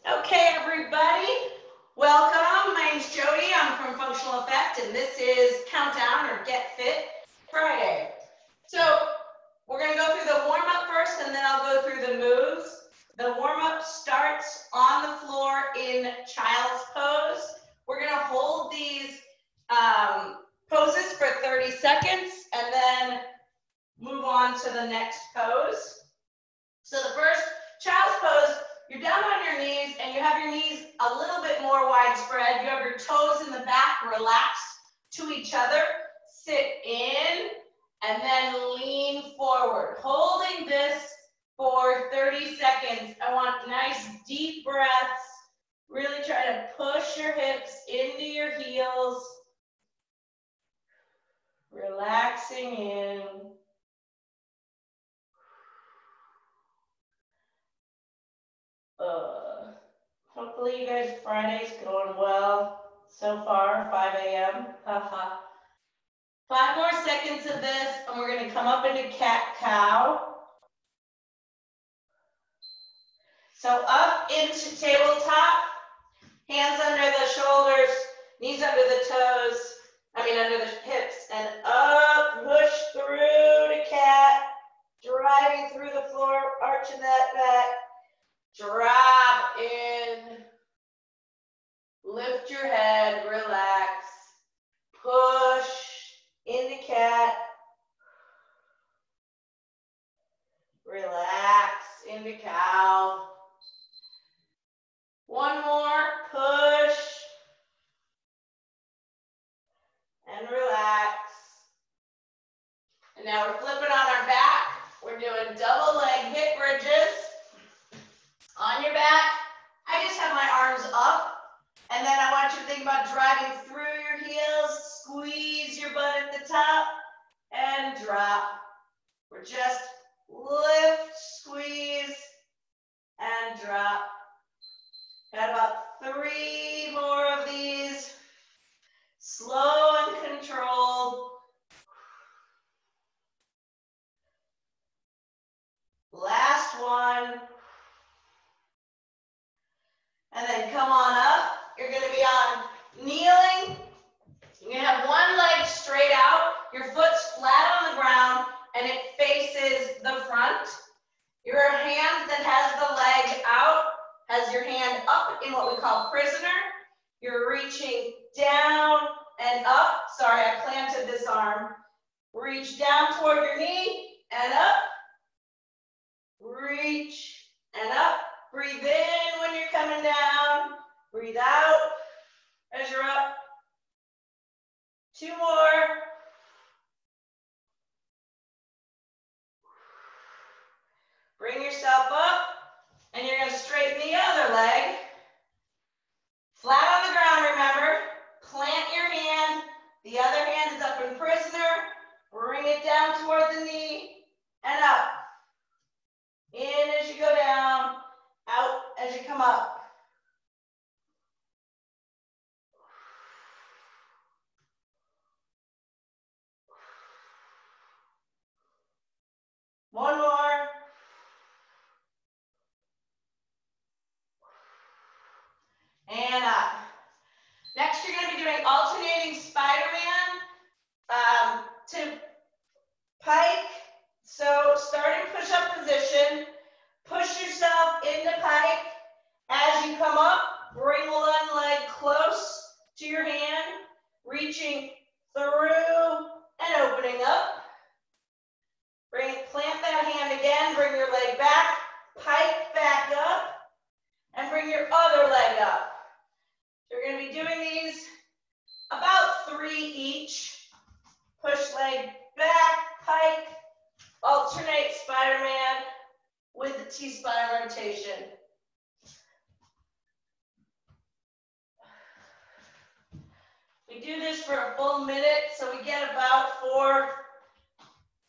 Okay, everybody, welcome. My name's Jody. I'm from Functional Effect, and this is Countdown or Get Fit Friday. So we're going to go through the warm-up first, and then I'll go through the moves. The warm-up starts on the floor in child's pose. We're going to hold these poses for 30 seconds, and then move on to the next pose. So the first child's pose, you're down on your knees and you have your knees a little bit more widespread. You have your toes in the back relaxed to each other. Sit in and then lean forward. Holding this for 30 seconds. I want nice deep breaths. Really try to push your hips into your heels. Relaxing in. Hopefully you guys, Friday's going well so far, 5 a.m. 5 more seconds of this, and we're going to come up into cat-cow. So up into tabletop, hands under the shoulders, knees under the toes, under the hips, and up, push through to cat, driving through the floor, arching that back. Drop in, lift your head, relax, push into cat, relax into cow. One more, push and relax. And now we're flipping on our back. We're doing double leg hip bridges. On your back, I just have my arms up, and then I want you to think about driving through your heels, squeeze your butt at the top, and drop. We're just lift, squeeze, and drop. Got about 3 more of these, slow and controlled. Last one. And then come on up. You're going to be on kneeling. You're going to have one leg straight out. Your foot's flat on the ground and it faces the front. Your hand that has the leg out has your hand up in what we call prisoner. You're reaching down and up. Sorry, I planted this arm. Reach down toward your knee and up. Reach and up. Breathe in when you're coming down. Breathe out as you're up. 2 more. Bring yourself up, and you're going to straighten the other leg. Flat on the ground, remember. Plant your hand. The other hand is up in prisoner. Bring it down toward the knee and up. In as you go down. Out as you come up. One more. And up. Next, you're going to be doing alternating Spider-Man to Pike. So start in push-up position. Push yourself into Pike. As you come up, bring one leg close to your hand, reaching through and opening up. Plant that hand again, bring your leg back, Pike back up, and bring your other leg up. So you're going to be doing these about 3 each. Push leg back, Pike, alternate Spider-Man with the T-spine rotation. We do this for a full minute, so we get about 4,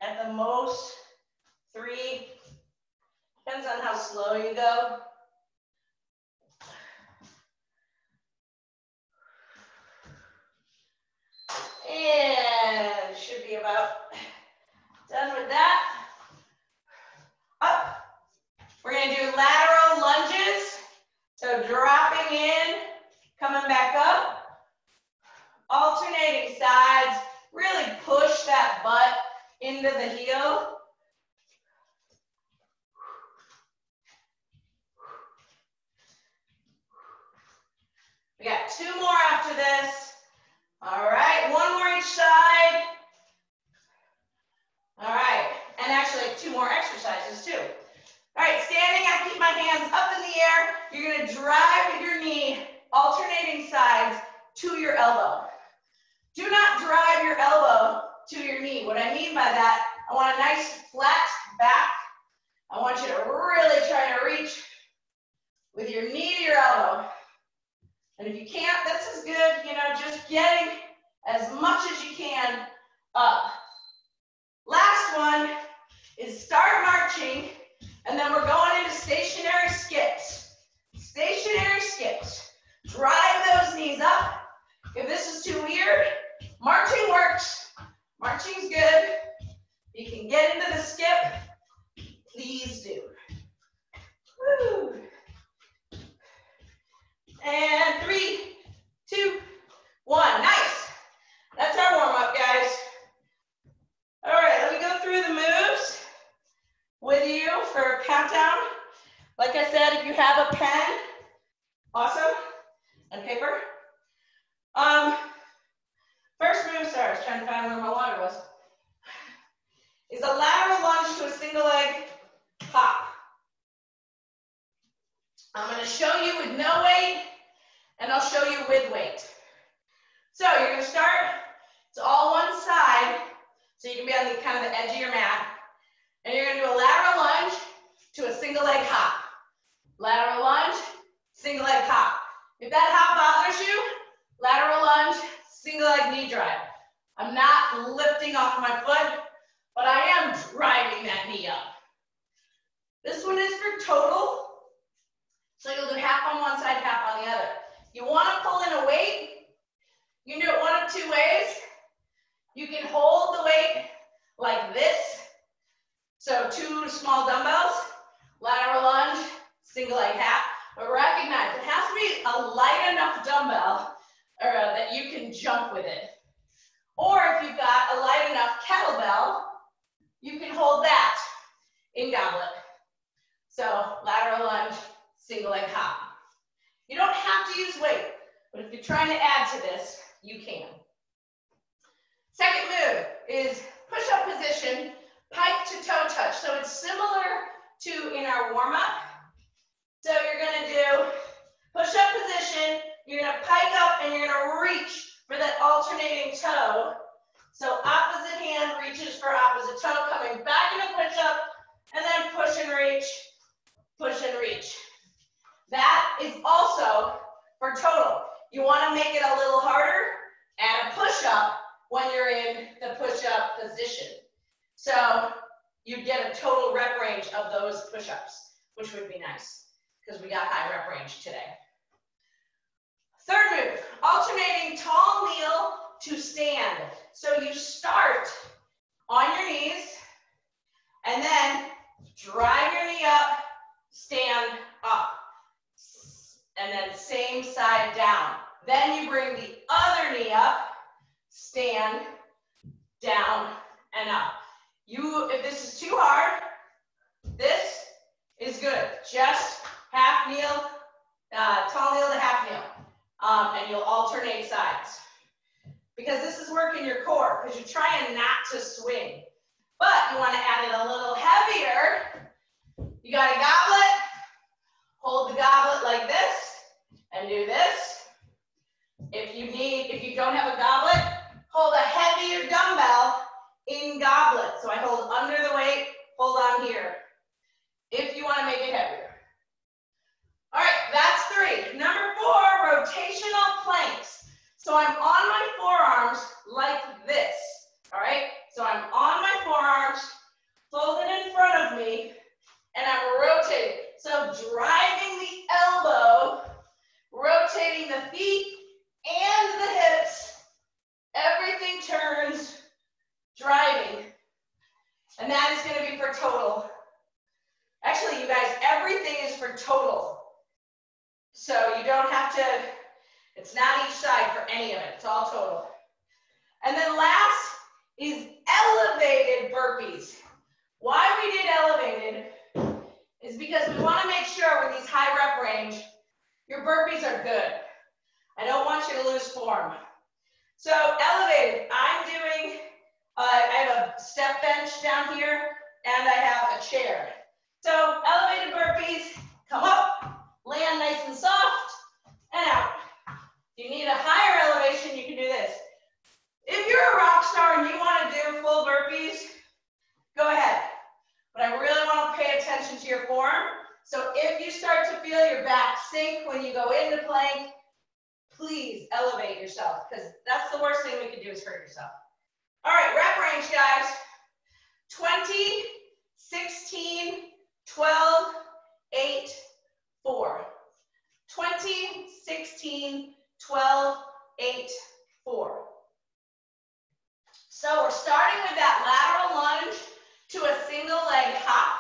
at the most 3. Depends on how slow you go. And should be about done with that. Up. We're going to do lateral lunges. So So dropping in, coming back up, alternating sides, really push that butt into the heel. We got 2 more after this. All right, 1 more each side. All right, and actually 2 more exercises too. All right, standing, I keep my hands up in the air. You're gonna drive your knee, alternating sides, to your elbow. Do not drive your elbow to your knee. What I mean by that, I want a nice flat back. I want you to really try to reach with your knee to your elbow. And if you can't, this is good, you know, just getting as much as you can up. Last one is start marching, and then we're going into stationary skips. Stationary skips. Drive those knees up. If this is too weird, marching works. Marching's good. You can get into the skip, please do. Woo. And 3, 2, 1. Nice. That's our warm-up, guys. All right, let me go through the moves with you for a countdown. Like I said, if you have a pen, awesome, and paper. First move, sorry, I was trying to find where my water was, is a lateral lunge to a single leg hop. I'm going to show you with no weight, and I'll show you with weight. So you're going to start, it's all one side, so you can be on the kind of the edge of your mat, and you're going to do a lateral lunge to a single leg hop. Lateral lunge, single leg hop. If that hop bothers you, lateral lunge, single leg knee drive. I'm not lifting off my foot, but I am driving that knee up. This one is for total. So you'll do half on one side, half on the other. You want to pull in a weight. You can do it one of 2 ways. You can hold the weight like this. So 2 small dumbbells, lateral lunge, single leg hop. But recognize it has to be a light enough dumbbell that you can jump with it. Or if you've got a light enough kettlebell, you can hold that in goblet. So lateral lunge, single leg hop. You don't have to use weight, but if you're trying to add to this, you can. Second move is push-up position, pike to toe touch. So it's similar to in our warm-up. So you're going to do push-up position, you're going to pike up, and you're going to reach for that alternating toe. So opposite hand reaches for opposite toe, coming back into push-up, and then push and reach, push and reach. That is also for total. You want to make it a little harder, add a push-up when you're in the push-up position. So you get a total rep range of those push-ups, which would be nice because we got high rep range today. Third move, alternating tall kneel to stand. So you start on your knees and then drive your knee up, stand up. And then same side down. Then you bring the other knee up, stand, down, and up. If this is too hard, this is good. Just half kneel, tall kneel to half kneel. And you'll alternate sides. Because this is working your core, because you're trying not to swing. But you want to add it a little heavier. You got a goblet, hold the goblet like this, and do this. If you don't have a goblet, hold a heavier dumbbell in goblet. So I hold under the weight, hold on here. If you want to make it heavier. All right, that's 3. Number 4, rotational planks. So I'm on my forearms like this. All right, so I'm on my forearms, folded in front of me, and I'm rotating. So driving the elbow, rotating the feet and the hips, everything turns, driving. And that is going to be for total. Actually, you guys, everything is for total. So you don't have to, it's not each side for any of it. It's all total. And then last is elevated burpees. Why we did elevated is because we want to make sure with these high rep range, your burpees are good. I don't want you to lose form. So elevated, I'm doing, I have a step bench down here and I have a chair. So elevated burpees, come up, land nice and soft, and out. If you need a higher elevation, you can do this. If you're a rock star and you want to do full burpees, go ahead. But I really want to pay attention to your form. So if you start to feel your back sink when you go into plank, please elevate yourself, because that's the worst thing we could do is hurt yourself. All right, rep range, guys. 20, 16, 12, 8, 4. 20, 16, 12, 8, 4. So we're starting with that lateral lunge to a single leg hop.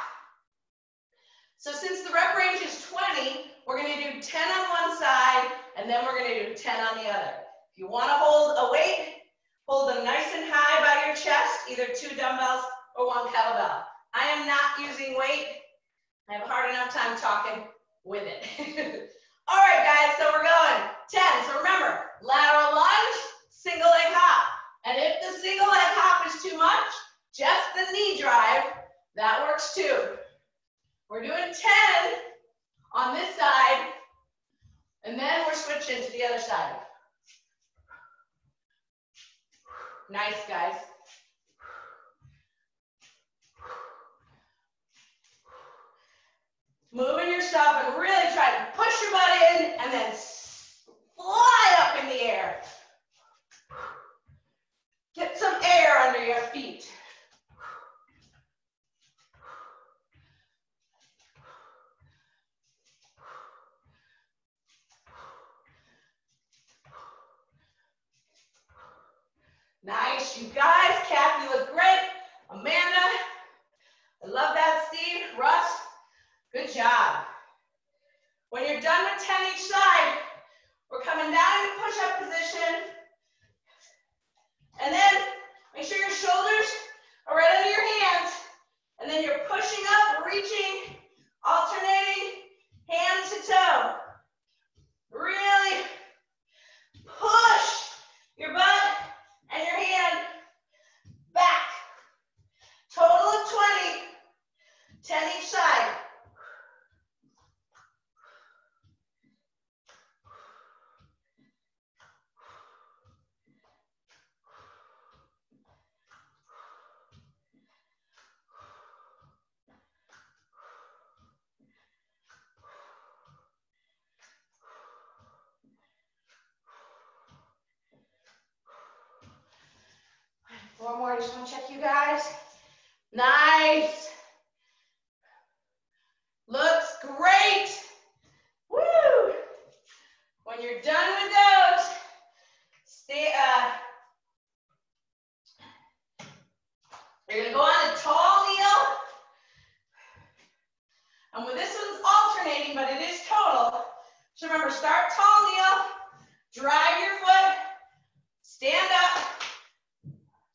So since the rep range is 20, we're going to do 10 on one side, and then we're going to do 10 on the other. If you want to hold a weight, hold them nice and high by your chest, either 2 dumbbells or 1 kettlebell. I am not using weight. I have a hard enough time talking with it. All right, guys, so we're going 10. So remember, lateral lunge, single leg hop. And if the single leg hop is too much, just the knee drive, that works too. We're doing 10 on this side, and then we're switching to the other side. Nice, guys. Moving your stuff and really try to push your butt in and then fly up in the air. Get some air under your feet. Nice, you guys. Kathy, you look great. Amanda, I love that. Steve, Russ, good job. When you're done with 10 each side, we're coming down into push-up position. And then make sure your shoulders are right under your hands. And then you're pushing up, reaching, alternating, hand to toe. Really push your butt and your hand back. Total of 20, 10 each side. Four more, just want to check you guys. Nice. Looks great. Woo. When you're done with those, you're going to go on a tall kneel. And with this one's alternating, but it is total. So remember, start tall kneel, drive your foot, stand up,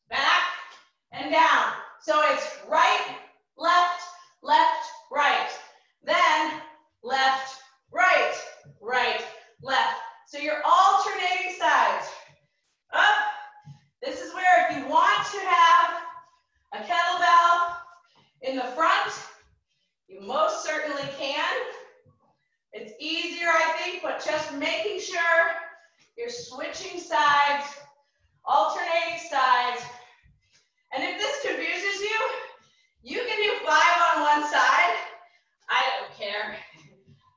back, and down. So it's right, left, right. Then left, right, left. So you're alternating sides. Up. This is where if you want to have a kettlebell in the front, you most certainly can. It's easier, I think, but just making sure you're switching sides, alternating sides. And if this confuses you, you can do 5 on one side. I don't care.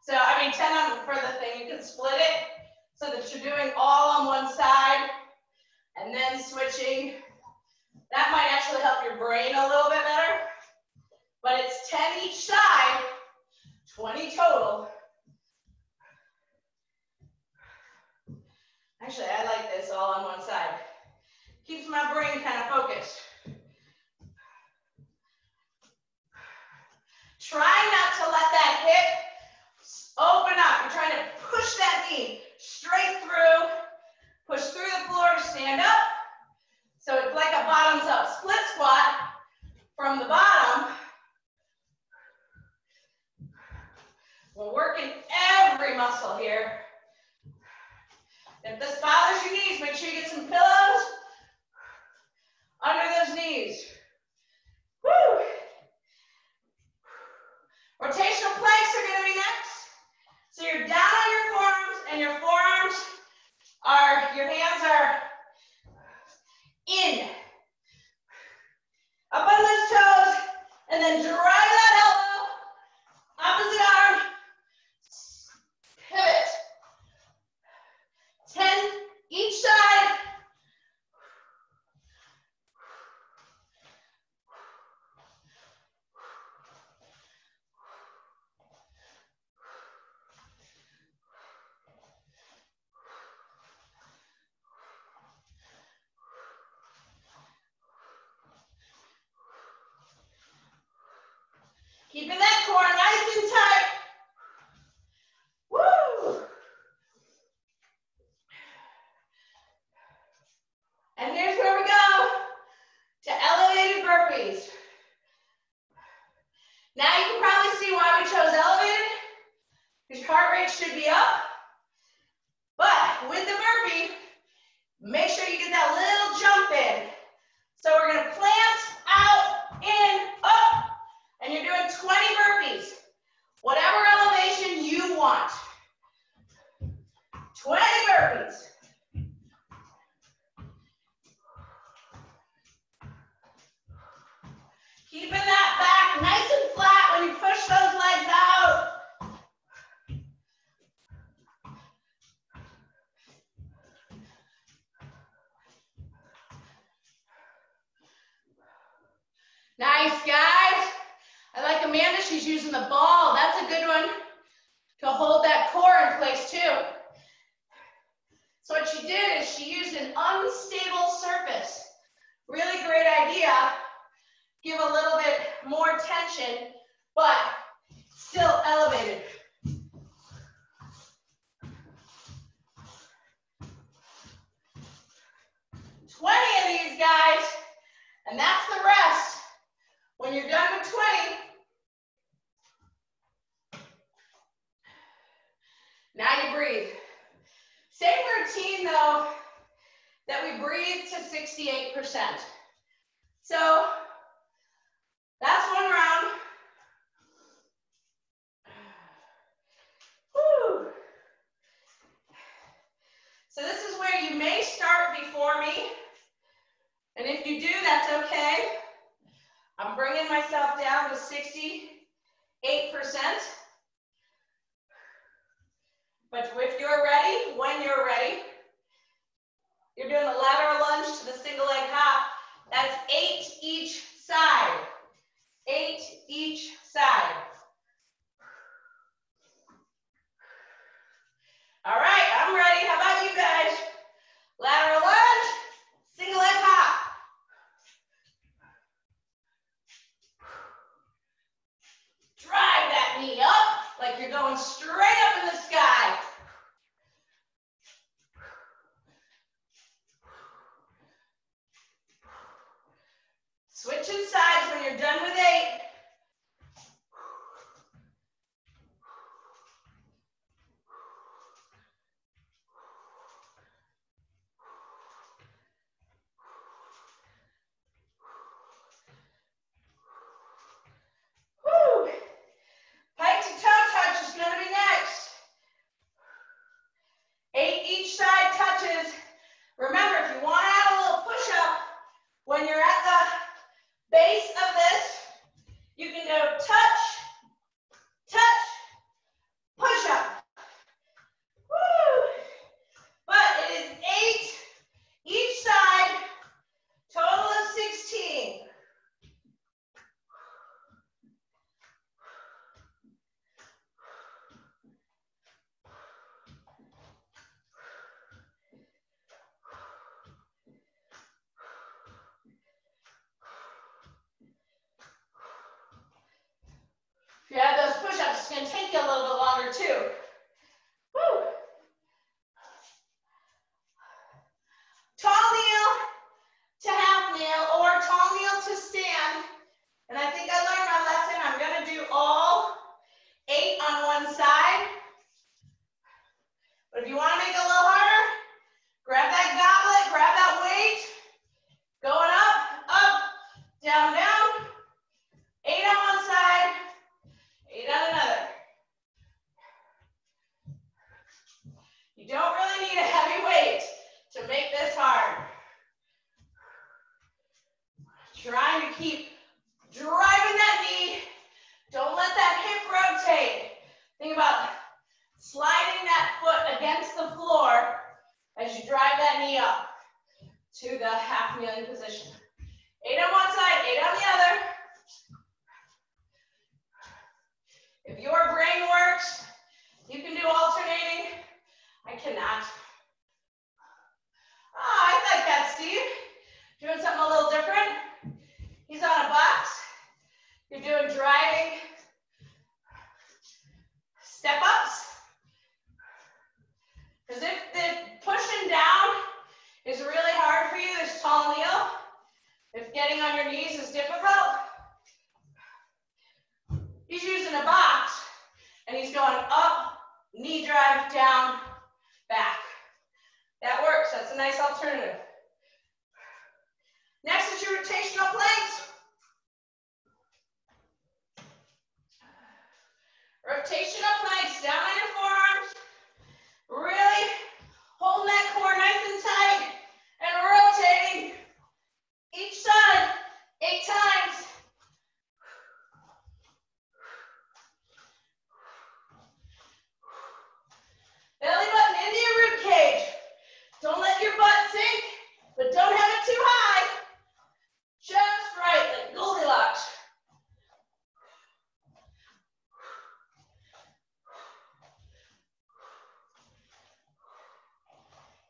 So, I mean, 10 on for the thing, you can split it so that you're doing all on one side and then switching. That might actually help your brain a little bit better. But it's 10 each side, 20 total. Actually, I like this all on one side. Keeps my brain kind of focused. Try not to let that hip open up. You're trying to push We're working every muscle here. If this bothers your knees, make sure you get some pillows under those knees. Woo! Rotational planks are going to be next. So you're down on your forearms, and your forearms are, your hands are in. Up on those toes, and then drive that elbow. Opposite arm. Pivot. 10 each side. Keeping that core nice and tight. Woo! And here's where we go to elevated burpees. Now you can probably see why we chose elevated, because your heart rate should be up. But with the burpee, make sure you get that little jump in. So we're going to plant, out, in, up. And you're doing 20 burpees. Whatever elevation you want. 20 burpees. Keeping that back nice and flat when you push those legs out. Nice, guys. I like Amanda, she's using the ball. That's a good one to hold that core in place too. So what she did is she used an unstable surface. Really great idea. Give a little bit more tension, but still elevated. Of these guys, and that's the rest. When you're done with 20, now you breathe. Same routine though, that we breathe to 68%. So that's one round. Whew. So this is where you may start before me. And if you do, that's okay. I'm bringing myself down to 68%. But if you're ready, when you're ready, you're doing the lateral lunge to the single leg hop. That's 8 each side. 8 each side. All right, I'm ready. How about you guys? Lateral lunge, single leg hop. Drive that knee up like you're going straight up in the sky. Switching sides when you're done with 8. Woo! Pike to toe touch is going to be next. 8 each side touches. Remember, if you want to add a little push-up, when you're at the base of this, you can go touch, touch, push-up. Woo! But it is 8 each side, total of 16. If you have those push-ups, it's going to take you a little bit longer too. Woo! Tall kneel to half kneel or tall kneel to stand. And I think I learned my lesson. I'm going to do all 8 on one side. But if you want to make it a little harder, grab that goblet, grab that weight. Going up, down, down. 8 on one side, 8 on another. You don't really need a heavy weight to make this hard. Trying to keep driving that knee. Don't let that hip rotate. Think about sliding that foot against the floor as you drive that knee up to the half kneeling position. 8 on one side, 8 on the other. If your brain works, you can do alternating. I cannot. Oh, I like that, Steve. Doing something a little different. He's on a box. You're doing driving step ups. Because if the pushing down is really hard for you, this tall kneel, if getting on your knees is difficult, he's using a box and he's going up, knee drive, down, back. That works. That's a nice alternative. Next is your rotational planks. Rotational planks down on your forearms. Really holding that core nice and tight and rotating each side 8 times. Belly button into your rib cage. Don't let your butt sink, but don't have it too high. Just right, like Goldilocks.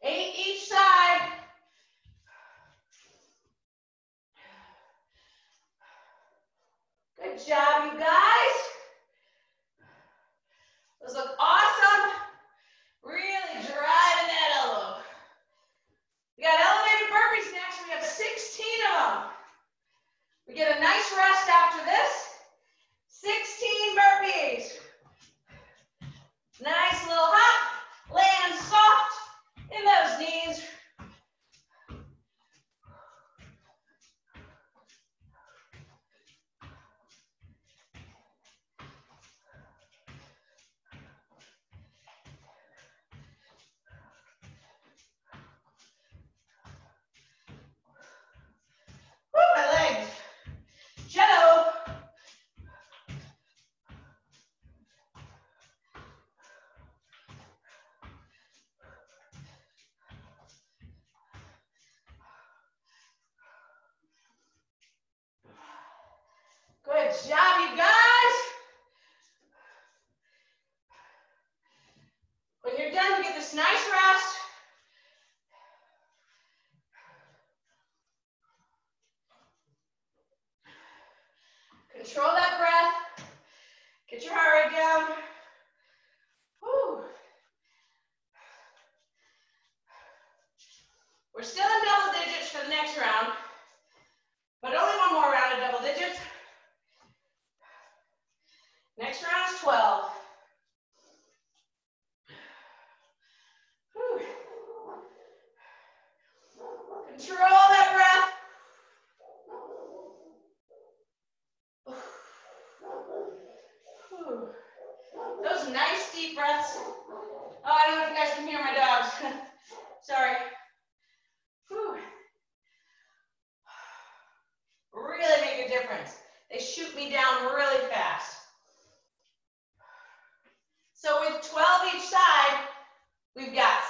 Eight each side. Good job, you guys. Those look awesome. Really driving that elbow. We got elevated burpees next. We have 16 of them. We get a nice rest after this. 16 burpees. Nice little hop. Land soft in those knees. Woo, my legs. Jello. Good job, you guys. When you're done, you get this nice rest. Control that breath. Get your heart rate down. Whew. We're still in double digits for the next round, but only one more round of double digits. Next round is 12. Whew. Control that breath. Whew. Those nice deep breaths. Oh, I don't know if you guys can hear my dogs. Sorry. Whew. Really make a difference. They shoot me down really fast. So with 12 each side, we've got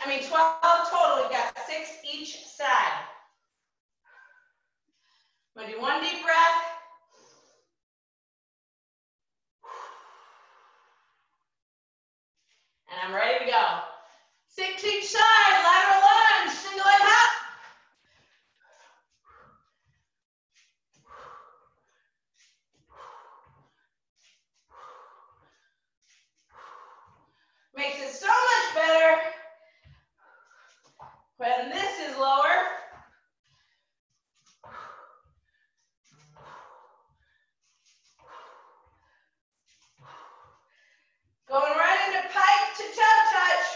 12 total, we've got 6 each side. I'm gonna do one deep breath. And I'm ready to go. 6 each side, lateral lunge, single leg hop. Makes it so much better when this is lower. Going right into pike to toe touch.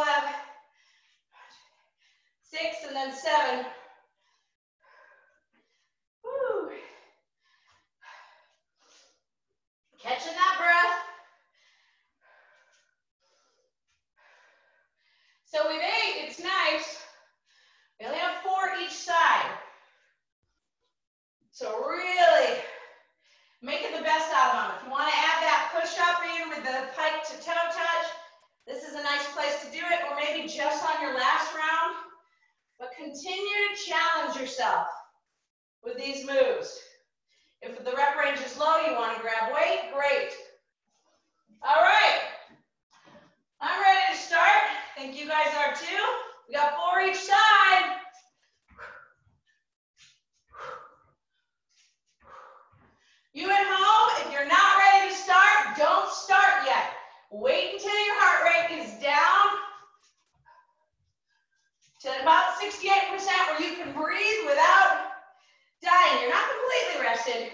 have 6 and then 7. Woo. Catching that breath. So we've 8, it's nice. We only have 4 each side. So really make it the best out of them. If you want to add that push-up in with the pike to toe touch, this is a nice place to do it, or maybe just on your last round. But continue to challenge yourself with these moves. If the rep range is low, you want to grab weight, great. All right, I'm ready to start. I think you guys are too. We got 4 each side. You at home, if you're not ready to start, don't start yet. Wait until your heart rate is down to about 68% where you can breathe without dying. You're not completely rested,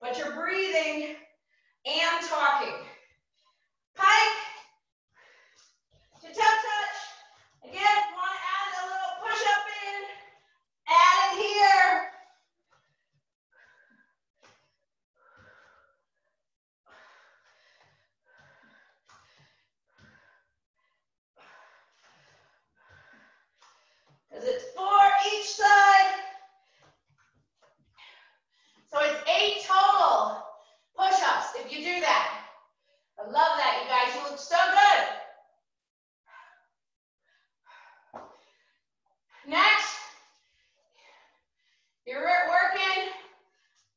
but you're breathing and talking. Pike to toe touch. Again, if you want to add a little push-up in, add it here. Because it's 4 each side. So it's 8 total push-ups if you do that. I love that, you guys. You look so good. Next, you're working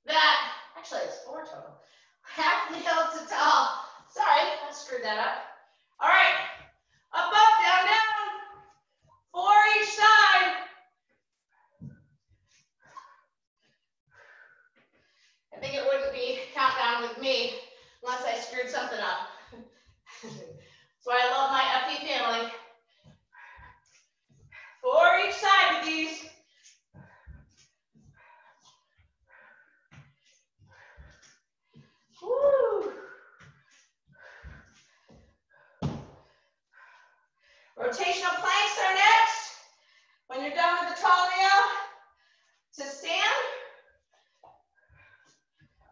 that, actually it's 4 total. Half kneel to tall. Sorry, I screwed that up. All right, up, down, down. 4 each side. I think it wouldn't be countdown with me unless I screwed something up. That's why I love my FE family. 4 each side with these. Woo. Rotational planks are next. When you're done with the tall kneel, to stand.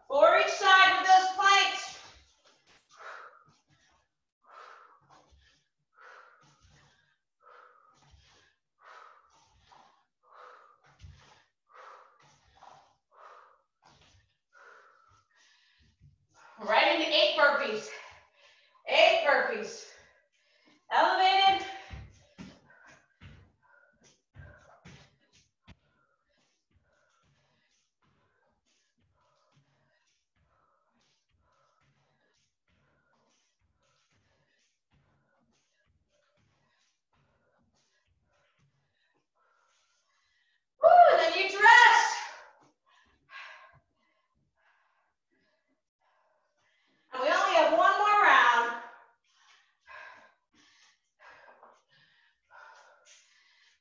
4 each side with those planks. Right into 8 burpees. 8 burpees. Elevated. Woo, then you rest. And we only have 1 more round.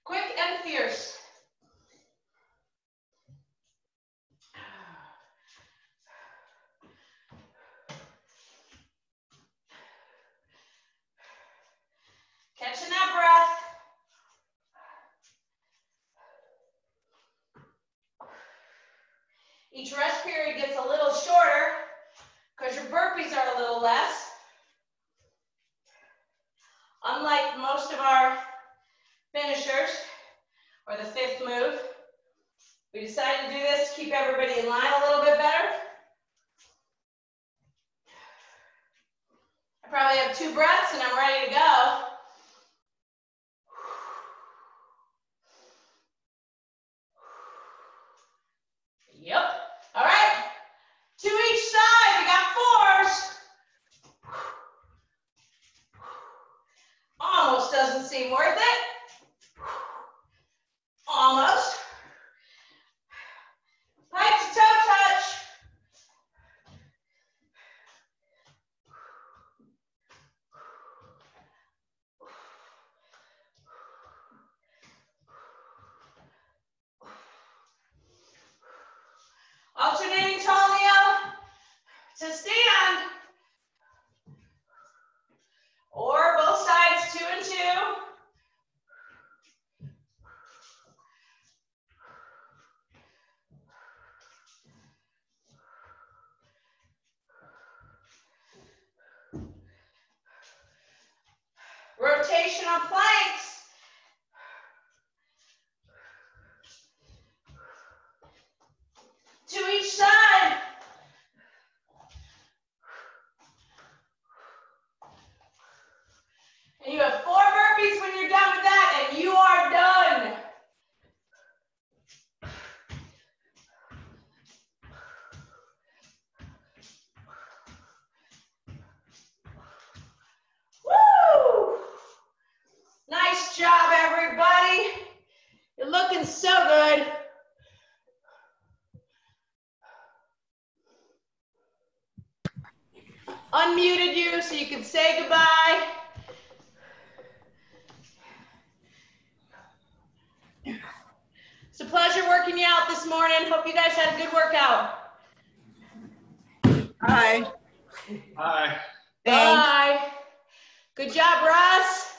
Quick and fierce. Catching that breath. Each rest period gets a little shorter because your burpees are a little less. Unlike most of our finishers, or the 5th move, we decided to do this to keep everybody in line a little bit better. I probably have 2 breaths and I'm ready to go. Yep. All right. 2 each side. We got 4s. Almost doesn't seem worth it. Almost. Pike to toe touch. Alternating tall kneel to stand. Or both sides, 2 and 2. rotation on planks. To each side. And you have 4 burpees when you're done with that, and you are done. Woo! Nice job, everybody. You're looking so good. Unmuted you so you can say goodbye. It's a pleasure working you out this morning. Hope you guys had a good workout. Hi. Hi. Bye. Good job, Russ.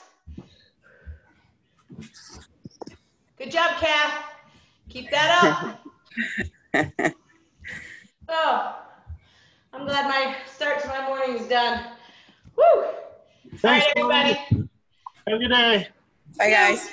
Good job, Kath. Keep that up. Oh, I'm glad my start to my morning is done. Woo! All right, everybody. Have a good day. Bye, guys.